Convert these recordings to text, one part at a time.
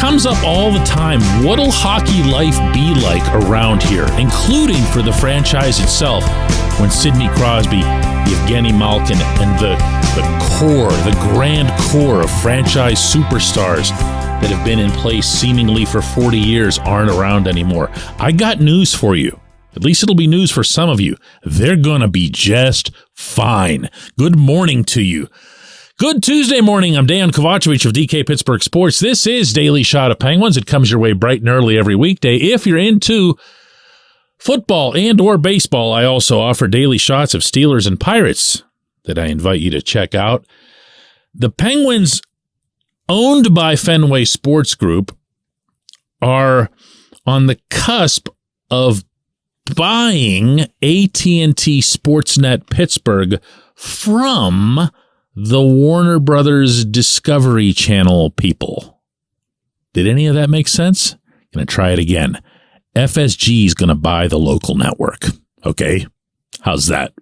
comes up all the time. What'll hockey life be like around here, including for the franchise itself, when Sidney Crosby, Evgeny Malkin, and the grand core of franchise superstars that have been in place seemingly for 40 years aren't around anymore? I got news for you. At least it'll be news for some of you. They're going to be just fine. Good morning to you. Good Tuesday morning. I'm Dejan Kovacevic of DK Pittsburgh Sports. This is Daily Shot of Penguins. It comes your way bright and early every weekday. If you're into football and or baseball, I also offer daily shots of Steelers and Pirates that I invite you to check out. The Penguins, owned by Fenway Sports Group, are on the cusp of buying AT&T Sportsnet Pittsburgh from the Warner Brothers Discovery Channel people. Did any of that make sense? Going to try it again. FSG is going to buy the local network. Okay? How's that?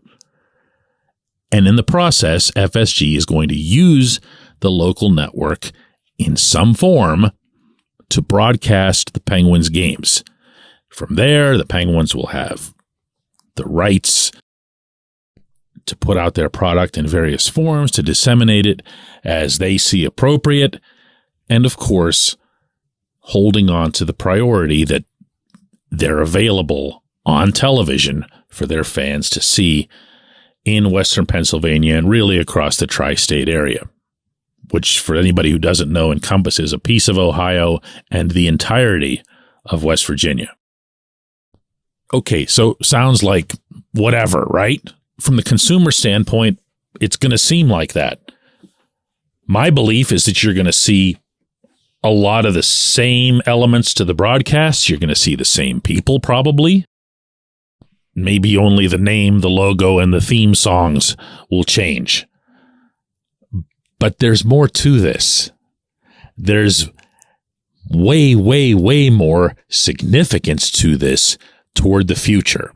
And in the process, FSG is going to use the local network in some form to broadcast the Penguins games. From there, the Penguins will have the rights to put out their product in various forms, to disseminate it as they see appropriate, and of course, holding on to the priority that they're available on television for their fans to see in Western Pennsylvania and really across the tri-state area, which, for anybody who doesn't know, encompasses a piece of Ohio and the entirety of West Virginia. Okay, so sounds like whatever, right? From the consumer standpoint, it's going to seem like that. My belief is that you're going to see a lot of the same elements to the broadcasts. You're going to see the same people, probably. Maybe only the name, the logo, and the theme songs will change. But there's more to this. There's way, way, way more significance to this toward the future.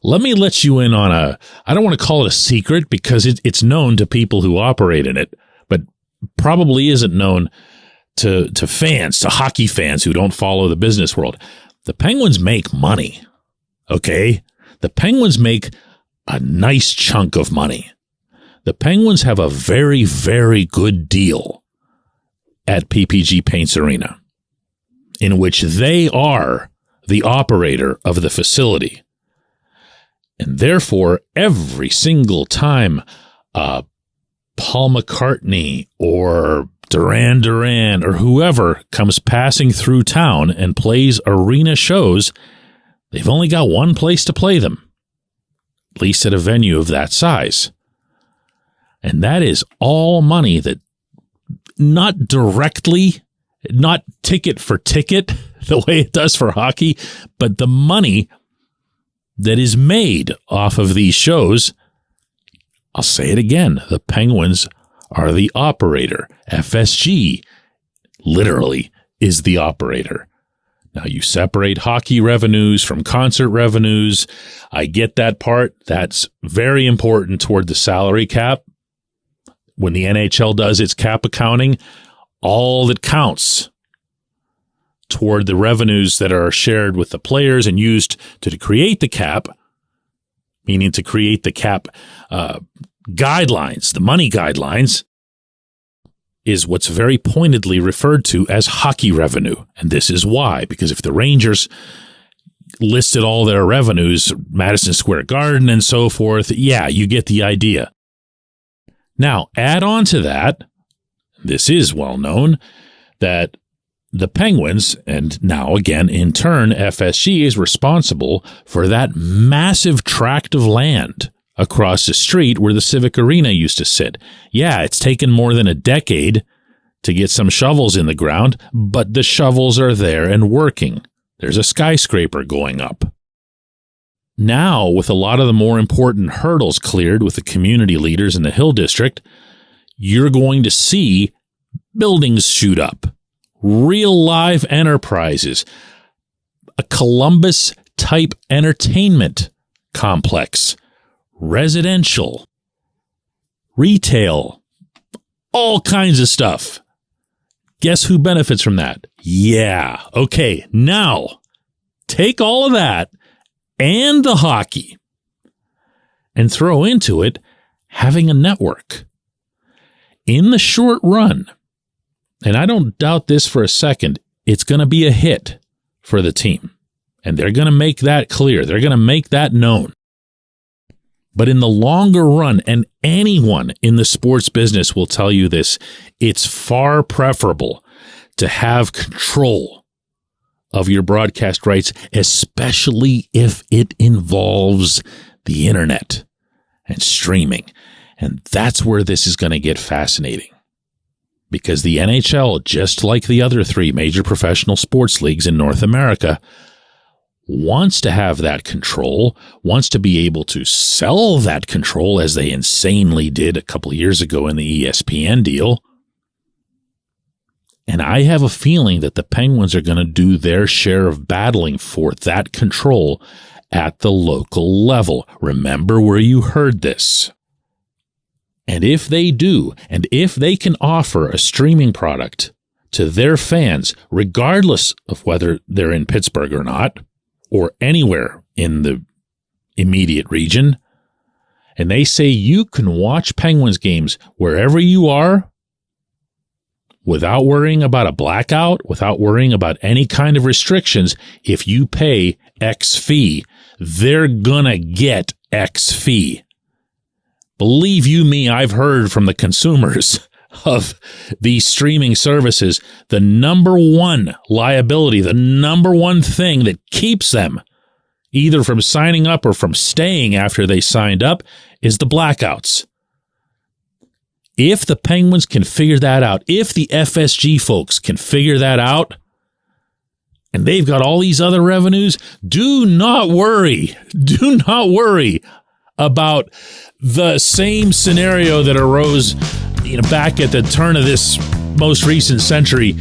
Let me let you in on I don't want to call it a secret because it's known to people who operate in it, but probably isn't known to fans, to hockey fans who don't follow the business world. The Penguins make money, okay? The Penguins make a nice chunk of money. The Penguins have a very, very good deal at PPG Paints Arena, in which they are the operator of the facility. And therefore, every single time Paul McCartney or Duran Duran or whoever comes passing through town and plays arena shows, they've only got one place to play them, at least at a venue of that size. And that is all money that not directly, not ticket for ticket, the way it does for hockey, but the money that is made off of these shows. I'll say it again. The Penguins are the operator. FSG literally is the operator. Now, you separate hockey revenues from concert revenues. I get that part. That's very important toward the salary cap. When the NHL does its cap accounting, all that counts toward the revenues that are shared with the players and used to create the cap, meaning to create the cap guidelines, the money guidelines, is what's very pointedly referred to as hockey revenue. And this is why, because if the Rangers listed all their revenues, Madison Square Garden and so forth, yeah, you get the idea. Now, add on to that, this is well known, that the Penguins, and now again, in turn, FSG is responsible for that massive tract of land across the street where the Civic Arena used to sit. Yeah, it's taken more than a decade to get some shovels in the ground, but the shovels are there and working. There's a skyscraper going up. Now, with a lot of the more important hurdles cleared with the community leaders in the Hill District, you're going to see buildings shoot up. Real live enterprises, a Columbus-type entertainment complex, residential, retail, all kinds of stuff Guess who benefits from that? Yeah. Okay, now take all of that and the hockey and throw into it having a network. In the short run, and I don't doubt this for a second, it's going to be a hit for the team. And they're going to make that clear. They're going to make that known. But in the longer run, and anyone in the sports business will tell you this, it's far preferable to have control of your broadcast rights, especially if it involves the internet and streaming. And that's where this is going to get fascinating. Because the NHL, just like the other three major professional sports leagues in North America, wants to have that control, wants to be able to sell that control as they insanely did a couple of years ago in the ESPN deal. And I have a feeling that the Penguins are going to do their share of battling for that control at the local level. Remember where you heard this. And if they do, and if they can offer a streaming product to their fans, regardless of whether they're in Pittsburgh or not, or anywhere in the immediate region, and they say you can watch Penguins games wherever you are without worrying about a blackout, without worrying about any kind of restrictions, if you pay X fee, they're gonna get X fee. Believe you me, I've heard from the consumers of these streaming services, the number one liability, the number one thing that keeps them either from signing up or from staying after they signed up is the blackouts. If the Penguins can figure that out, if the FSG folks can figure that out, and they've got all these other revenues, do not worry. Do not worry about the same scenario that arose, back at the turn of this most recent century,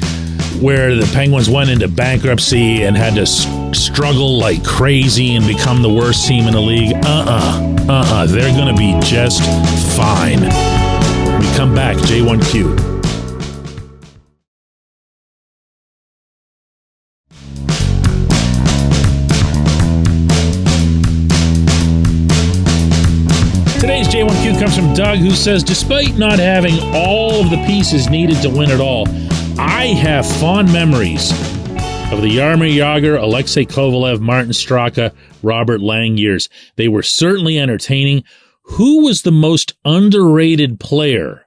where the Penguins went into bankruptcy and had to struggle like crazy and become the worst team in the league. They're going to be just fine. When we come back, J1Q. Today's J1Q comes from Doug, who says, despite not having all of the pieces needed to win it all, I have fond memories of the Jaromir Jagr, Alexei Kovalev, Martin Straka, Robert Lang years. They were certainly entertaining. Who was the most underrated player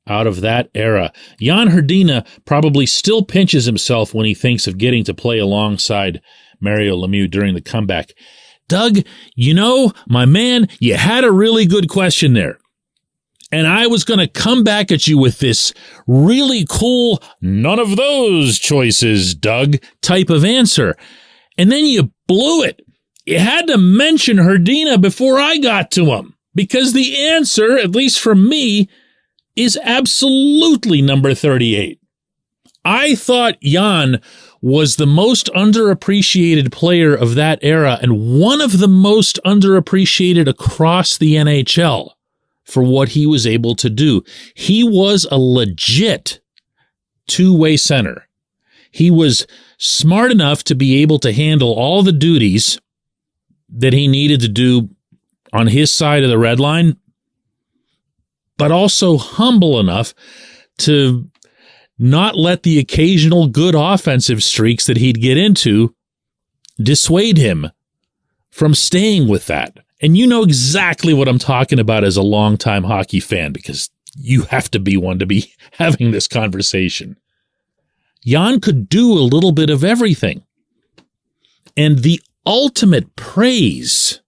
out of that era? Jan Hrdina probably still pinches himself when he thinks of getting to play alongside Mario Lemieux during the comeback. Doug, my man, you had a really good question there. And I was going to come back at you with this really cool, none of those choices, Doug, type of answer. And then you blew it. You had to mention Hrdina before I got to him. Because the answer, at least from me, is absolutely number 38. I thought Jan was the most underappreciated player of that era and one of the most underappreciated across the NHL for what he was able to do. He was a legit two-way center. He was smart enough to be able to handle all the duties that he needed to do on his side of the red line, but also humble enough to not let the occasional good offensive streaks that he'd get into dissuade him from staying with that. And you know exactly what I'm talking about as a longtime hockey fan, because you have to be one to be having this conversation. Jan could do a little bit of everything. And the ultimate praise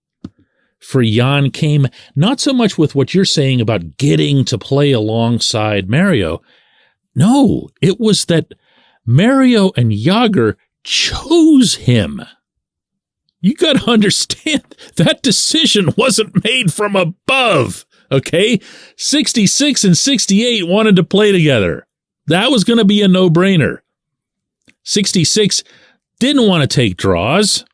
for Jan came not so much with what you're saying about getting to play alongside Mario. No, it was that Mario and Jagr chose him. You got to understand, that decision wasn't made from above, okay? 66 and 68 wanted to play together. That was going to be a no-brainer. 66 didn't want to take draws.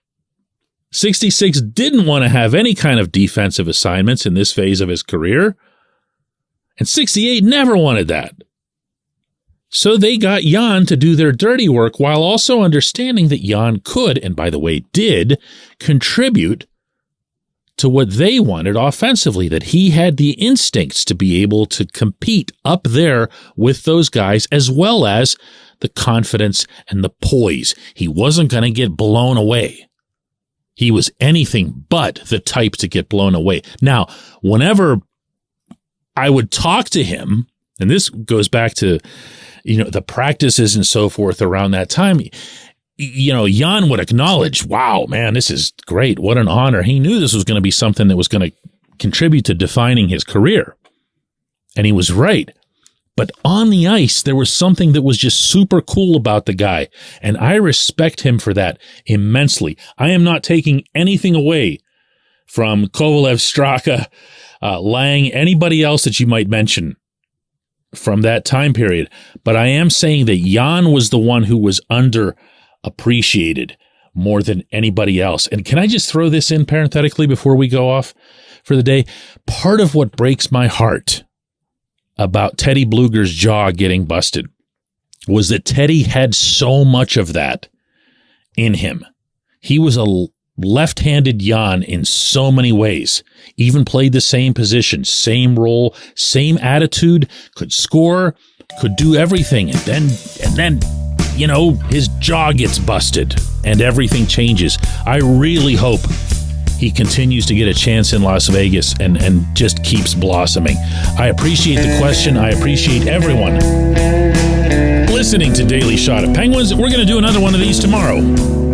66 didn't want to have any kind of defensive assignments in this phase of his career. And 68 never wanted that. So they got Jan to do their dirty work while also understanding that Jan could, and by the way, did, contribute to what they wanted offensively, that he had the instincts to be able to compete up there with those guys, as well as the confidence and the poise. He wasn't going to get blown away. He was anything but the type to get blown away. Now, whenever I would talk to him, and this goes back to, the practices and so forth around that time, Jan would acknowledge, wow, man, this is great. What an honor. He knew this was going to be something that was going to contribute to defining his career. And he was right. But on the ice, there was something that was just super cool about the guy. And I respect him for that immensely. I am not taking anything away from Kovalev, Straka, Lang, anybody else that you might mention from that time period. But I am saying that Jan was the one who was underappreciated more than anybody else. And can I just throw this in parenthetically before we go off for the day? Part of what breaks my heart about Teddy Bluger's jaw getting busted was that Teddy had so much of that in him. He was a left-handed Jan in so many ways, even played the same position, same role, same attitude, could score, could do everything. And then, his jaw gets busted and everything changes. I really hope he continues to get a chance in Las Vegas and just keeps blossoming. I appreciate the question. I appreciate everyone listening to Daily Shot of Penguins. We're going to do another one of these tomorrow.